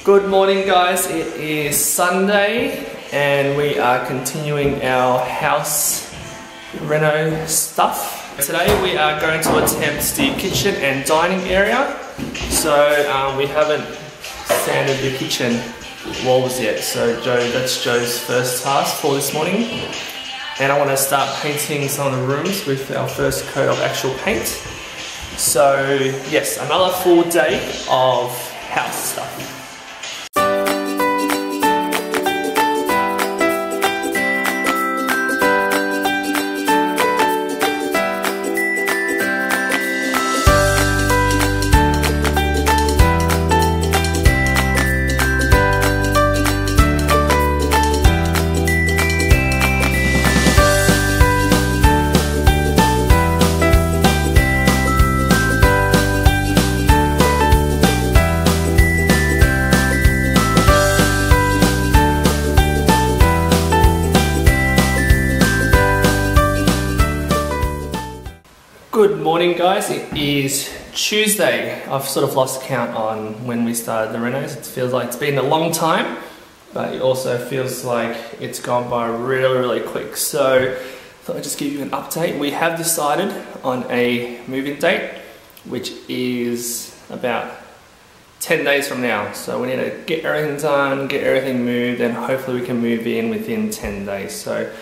Good morning guys, it is Sunday and we are continuing our house reno stuff. Today we are going to attempt the kitchen and dining area. So we haven't sanded the kitchen walls yet, so that's Joe's first task for this morning. And I want to start painting some of the rooms with our first coat of actual paint. So yes, another full day of house stuff. Good morning guys, it is Tuesday. I've sort of lost count on when we started the renos. It feels like it's been a long time, but it also feels like it's gone by really quick. So I thought I'd just give you an update. We have decided on a move-in date, which is about 10 days from now. So we need to get everything done, get everything moved, and hopefully we can move in within 10 days. So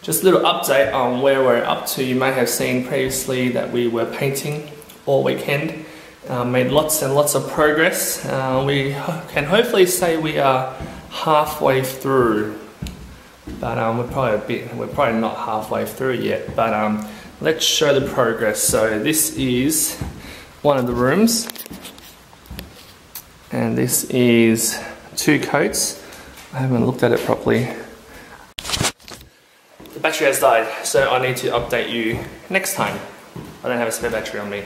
just a little update on where we're up to. You may have seen previously that we were painting all weekend, made lots and lots of progress. We can hopefully say we are halfway through, but we're probably not halfway through yet. But let's show the progress. So this is one of the rooms, and this is 2 coats. I haven't looked at it properly. Battery has died, so I need to update you next time. I don't have a spare battery on me.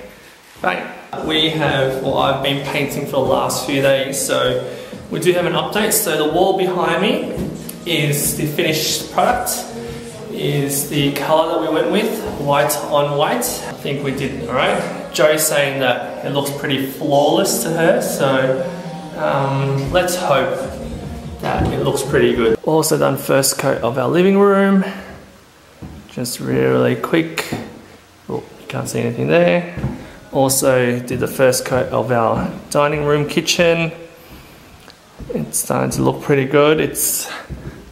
Right, I've been painting for the last few days, so we do have an update. So the wall behind me is the finished product, is the colour that we went with, white on white. I think we did alright. Joe's saying that it looks pretty flawless to her, so let's hope that it looks pretty good. Also done first coat of our living room. Just really quick. Oh, you can't see anything there. Also did the first coat of our dining room kitchen. It's starting to look pretty good. It's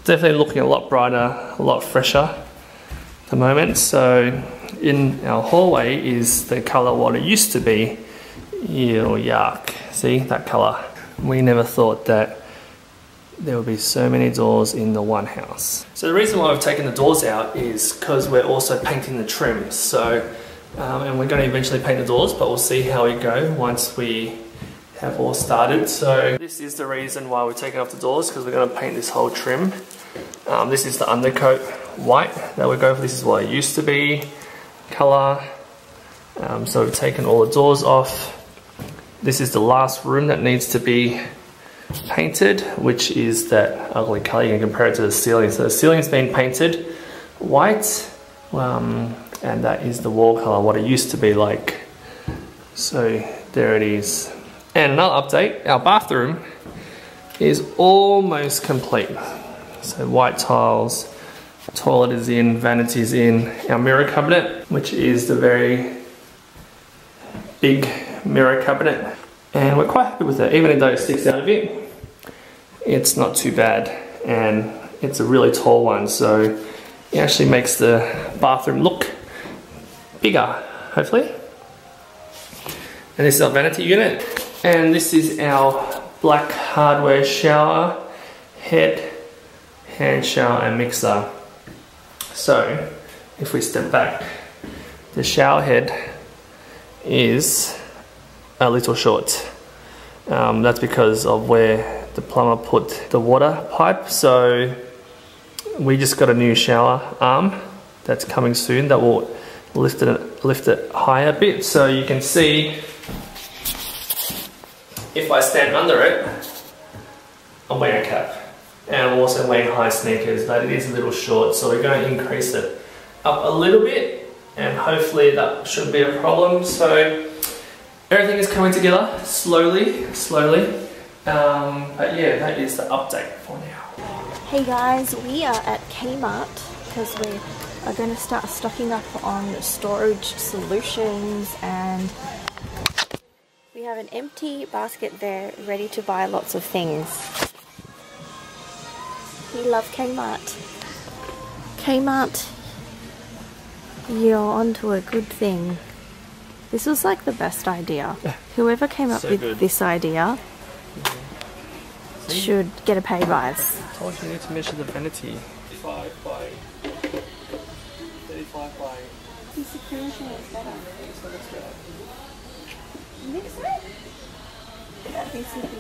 definitely looking a lot brighter, a lot fresher at the moment. So in our hallway is the colour what it used to be. Ew, yuck. See that colour? We never thought that there will be so many doors in the one house. So the reason why we've taken the doors out is because we're also painting the trim. So, and we're going to eventually paint the doors, but we'll see how we go once we have all started. So this is the reason why we're taking off the doors, because we're going to paint this whole trim. This is the undercoat white that we're going for. This is what it used to be, colour. So we've taken all the doors off. This is the last room that needs to be painted, which is that ugly colour. You can compare it to the ceiling. So the ceiling's been painted white, and that is the wall colour, what it used to be like. So there it is. And another update, our bathroom is almost complete. So white tiles, toilet is in, vanity's in, our mirror cabinet, which is the very big mirror cabinet. And we're quite happy with it, even though it sticks out a bit. It's not too bad, and it's a really tall one, so it actually makes the bathroom look bigger, hopefully. And this is our vanity unit, and this is our black hardware shower head, hand shower and mixer. So if we step back, the shower head is a little short. That's because of where the plumber put the water pipe. So we just got a new shower arm that's coming soon that will lift it higher a bit. So you can see if I stand under it, I'm wearing a cap, and I'm also wearing high sneakers, but it is a little short, so we're going to increase it up a little bit, and hopefully that shouldn't be a problem. So everything is coming together slowly. But yeah, that is the update for now. Hey guys, we are at Kmart because we are going to start stocking up on storage solutions, and we have an empty basket there ready to buy lots of things. We love Kmart. Kmart, you're onto a good thing. This was like the best idea. Whoever came up with this idea should get a pay rise. I told you need to measure the vanity. 35 by 35 by. This finishing is better. So that's better. You think so? That basically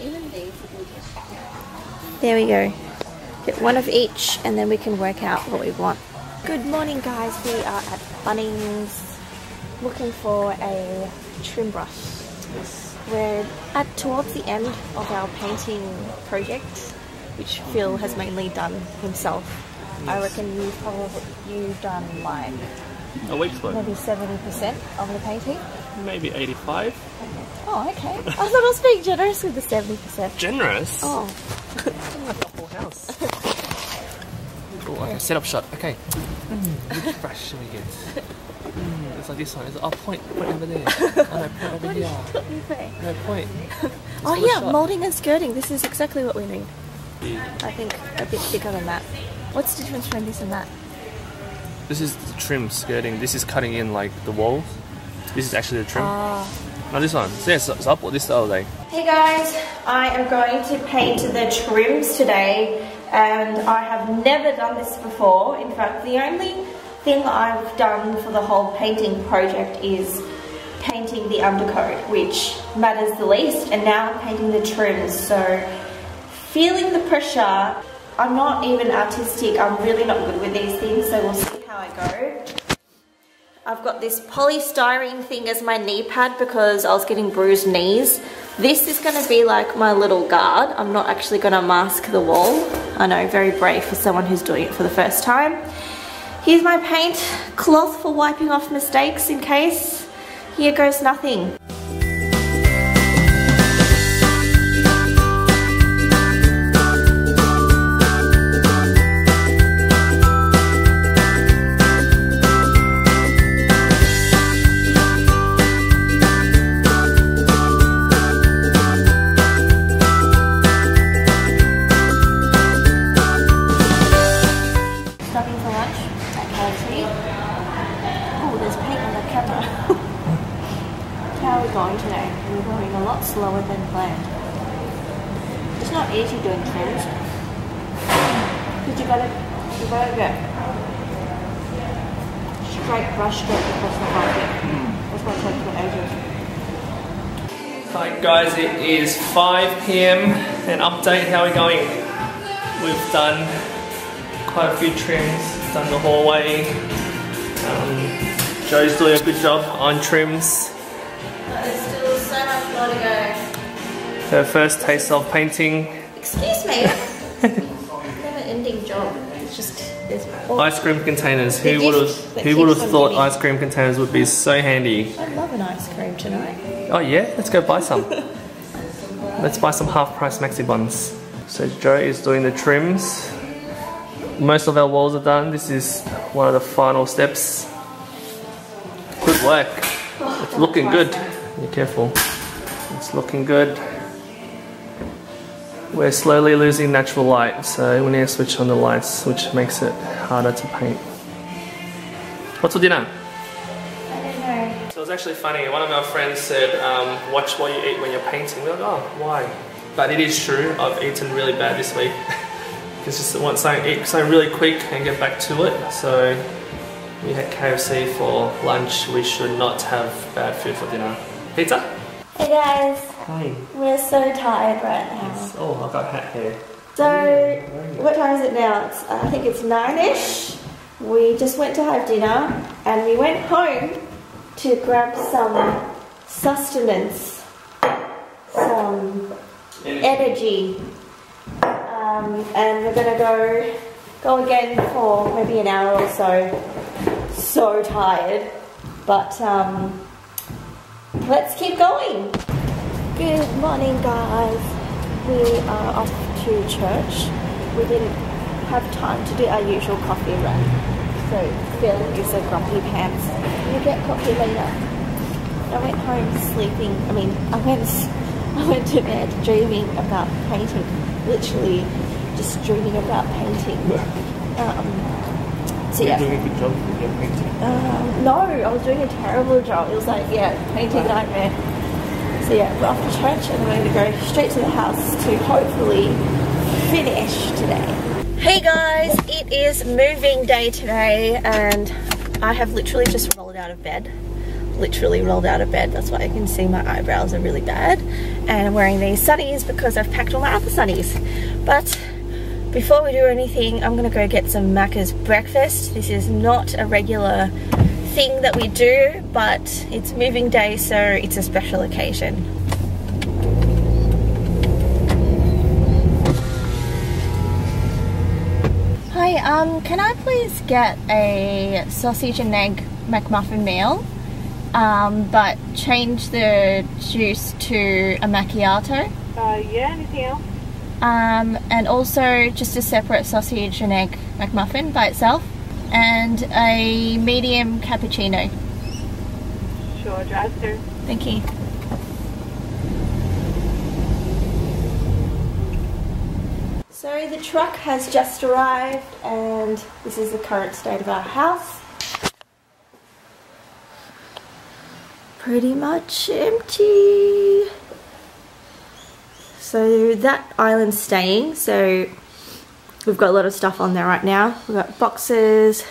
even these. There we go. Get one of each, and then we can work out what we want. Good morning, guys. We are at Bunnings looking for a trim brush. We're towards the end of our painting project, which Phil has mainly done himself. Yes. I reckon you've done like a week's worth. Maybe 70% of the painting. Maybe 85. Oh, okay. I thought I was being generous with the 70%. Generous? Oh. Like the whole house. Oh, okay, set up shot. Okay. Which brush should we get? It's like this one. It's point over there. Oh no, point over here. No, point. Oh yeah, moulding and skirting. This is exactly what we need. Yeah. I think a bit thicker than that. What's the difference between this and that? This is the trim skirting. This is cutting in like the walls. This is actually the trim. No, this one. So yes, it's up. This the other day. Hey guys, I am going to paint the trims today, and I have never done this before. In fact, the only thing I've done for the whole painting project is painting the undercoat, which matters the least, and now I'm painting the trims. So feeling the pressure. I'm not even artistic. I'm really not good with these things, so we'll see how I go. I've got this polystyrene thing as my knee pad because I was getting bruised knees. This is going to be like my little guard. I'm not actually going to mask the wall. I know, very brave for someone who's doing it for the first time. Here's my paint cloth for wiping off mistakes in case. Here goes nothing. Going today. We're going a lot slower than planned. It's not easy doing trims because you gotta get straight brush stroke across the carpet. That's why it takes for ages. Hi guys, it is 5 PM. An update. How are we going? We've done quite a few trims. Done the hallway. Joe's doing a good job on trims. There's still so much more to go. Her first taste of painting. Excuse me. Never-ending job. It's just ice cream containers. Who would have thought ice cream containers would be so handy? I'd love an ice cream tonight. Oh yeah, let's go buy some. Let's buy some half-price maxi buns. So Joe is doing the trims. Most of our walls are done. This is one of the final steps. Good work. It's looking good. Be careful. It's looking good. We're slowly losing natural light, so we need to switch on the lights, which makes it harder to paint. What's for dinner? I don't know. So it was actually funny. One of our friends said, watch what you eat when you're painting. We're like, oh, why? But it is true. I've eaten really bad this week. It's just want something, eat something really quick and get back to it. So we had KFC for lunch. We should not have bad food for dinner. Pizza? Hey guys. Hi. We're so tired right now. Yes. Oh, I've got hat hair. So, what time is it now? I think it's 9ish. We just went to have dinner and we went home to grab some sustenance, some energy. And we're gonna go again for maybe an hour or so. So tired, but let's keep going. Good morning, guys. We are off to church. We didn't have time to do our usual coffee run, so Phil is a grumpy pants. We'll get coffee later. I went home sleeping. I went to bed dreaming about painting. Literally, just dreaming about painting. So yeah. You're doing a good job with your painting. No, I was doing a terrible job. It was like, yeah, painting nightmare. So yeah, we're off to church and we're going to go straight to the house to hopefully finish today. Hey guys, it is moving day today and I have literally just rolled out of bed. Literally rolled out of bed. That's why I can see my eyebrows are really bad. And I'm wearing these sunnies because I've packed all my other sunnies. But before we do anything, I'm gonna go get some Macca's breakfast. This is not a regular thing that we do, but it's moving day, so it's a special occasion. Hi, can I please get a sausage and egg McMuffin meal, but change the juice to a macchiato? Yeah, anything else? And also just a separate sausage and egg McMuffin by itself, and a medium cappuccino. Sure, drive through. Thank you. So the truck has just arrived and this is the current state of our house. Pretty much empty. So that island's staying, so we've got a lot of stuff on there right now. We've got boxes.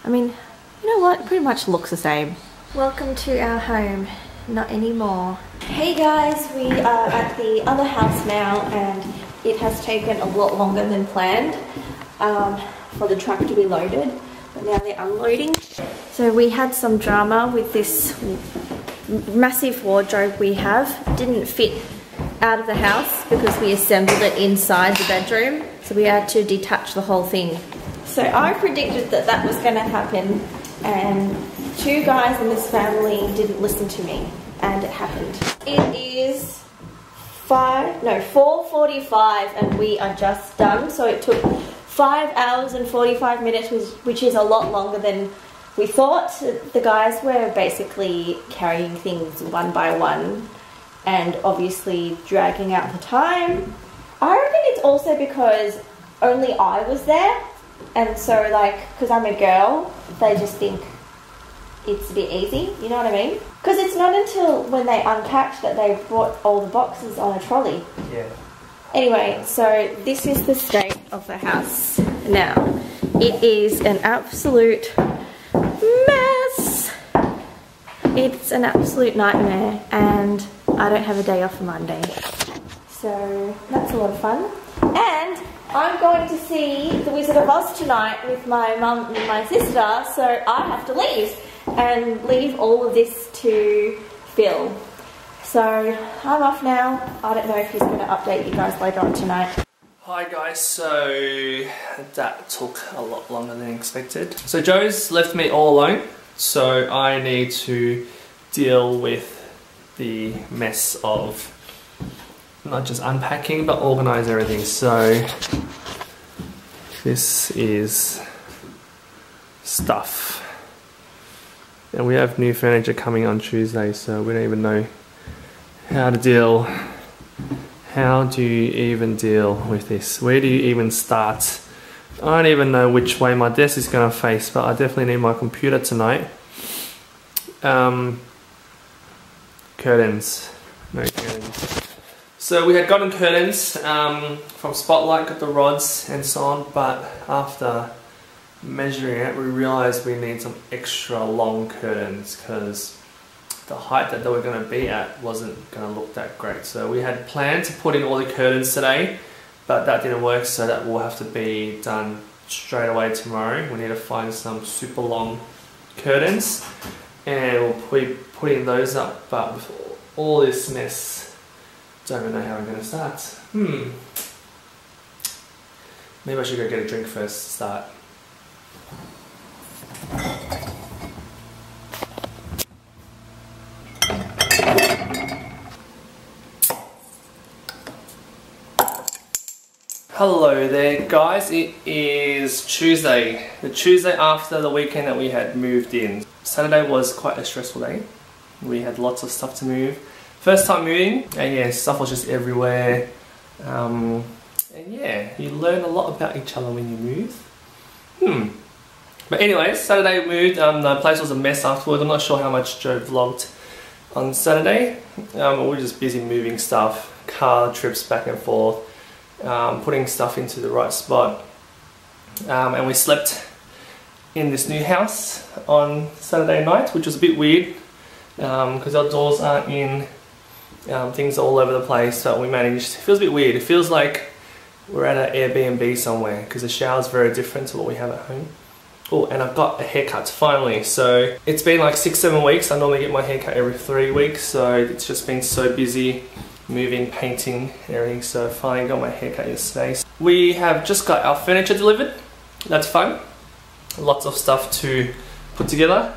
I mean, you know what? It pretty much looks the same. Welcome to our home. Not anymore. Hey guys, we are at the other house now and it has taken a lot longer than planned for the truck to be loaded. But now they're unloading. So we had some drama with this massive wardrobe we have. Didn't fit out of the house because we assembled it inside the bedroom, so we had to detach the whole thing. So I predicted that that was going to happen and two guys in this family didn't listen to me and it happened. It is 4:45 and we are just done, so it took 5 hours and 45 minutes, which is a lot longer than we thought. The guys were basically carrying things one by one and obviously dragging out the time. I reckon it's also because only I was there, and so like, because I'm a girl, they just think it's a bit easy, you know what I mean? Because it's not until when they unpacked that they brought all the boxes on a trolley. Yeah. Anyway, so this is the state of the house now. It is an absolute mess. It's an absolute nightmare and I don't have a day off for Monday. So that's a lot of fun. And I'm going to see The Wizard of Oz tonight with my mum and my sister, so I have to leave and leave all of this to Phil. So I'm off now. I don't know if he's going to update you guys later on tonight. Hi guys, so that took a lot longer than expected. So Joe's left me all alone, so I need to deal with the mess of not just unpacking but organize everything. So this is stuff, and we have new furniture coming on Tuesday, so we don't even know how to deal. How do you even deal with this? Where do you even start? I don't even know which way my desk is going to face, but I definitely need my computer tonight. Curtains. No curtains. So we had gotten curtains from Spotlight, got the rods and so on, but after measuring it, we realized we need some extra long curtains because the height that they were going to be at wasn't going to look that great. So we had planned to put in all the curtains today, but that didn't work, so that will have to be done straight away tomorrow. We need to find some super long curtains and we'll be putting those up, but with all this mess, don't even know how we're going to start. Maybe I should go get a drink first to start. Hello there guys, it is Tuesday. The Tuesday after the weekend that we had moved in. Saturday was quite a stressful day. We had lots of stuff to move. First time moving, and yeah, stuff was just everywhere. And yeah, you learn a lot about each other when you move. But anyways, Saturday we moved, the place was a mess afterwards. I'm not sure how much Joe vlogged on Saturday. We were just busy moving stuff, car trips back and forth, putting stuff into the right spot. And we slept in this new house on Saturday night, which was a bit weird because our doors aren't in, things are all over the place, but we managed. It feels a bit weird. It feels like we're at an Airbnb somewhere because the shower's very different to what we have at home. Oh, and I've got a haircut finally. So it's been like 6-7 weeks. I normally get my haircut every 3 weeks, so it's just been so busy moving, painting, and everything. So finally got my haircut yesterday. We have just got our furniture delivered. That's fun. Lots of stuff to put together.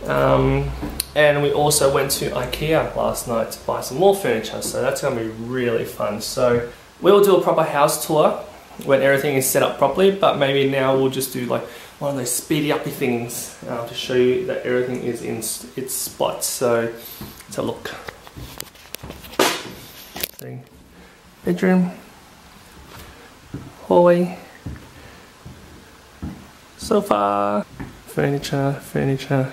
And we also went to IKEA last night to buy some more furniture, so that's going to be really fun. So we'll do a proper house tour when everything is set up properly, but maybe now we'll just do like one of those speedy uppy things to show you that everything is in its spot. So let's have a look. Bedroom, hallway, sofa, furniture, furniture,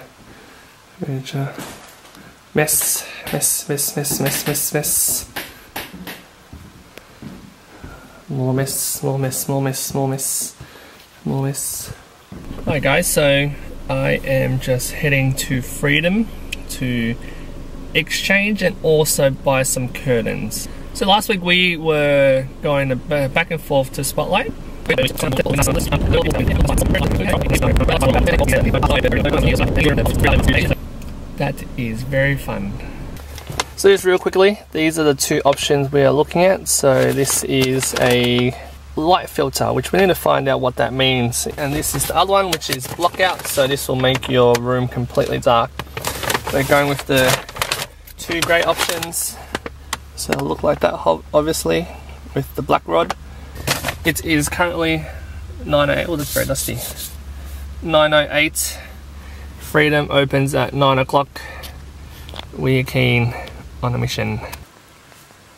furniture, mess, mess, mess, mess, mess, mess, mess. More mess, more mess, more mess, more mess, more mess. Hi guys, so I am just heading to Freedom to exchange and also buy some curtains. So last week we were going to back and forth to Spotlight. That is very fun. So just real quickly, these are the two options we are looking at. So this is a light filter, which we need to find out what that means. And this is the other one, which is blockout. So this will make your room completely dark. We're going with the two grey options. So it'll look like that, obviously, with the black rod. It is currently 9:08. Oh, that's very dusty. 9:08. Freedom opens at 9 o'clock. We are keen on a mission.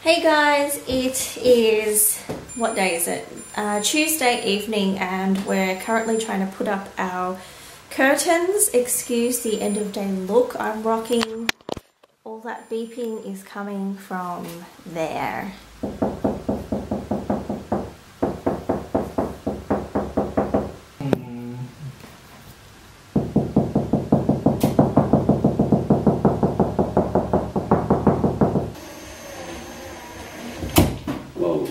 Hey guys, it is, what day is it? Tuesday evening, and we're currently trying to put up our curtains. Excuse the end of day look I'm rocking. All that beeping is coming from there. Whoa.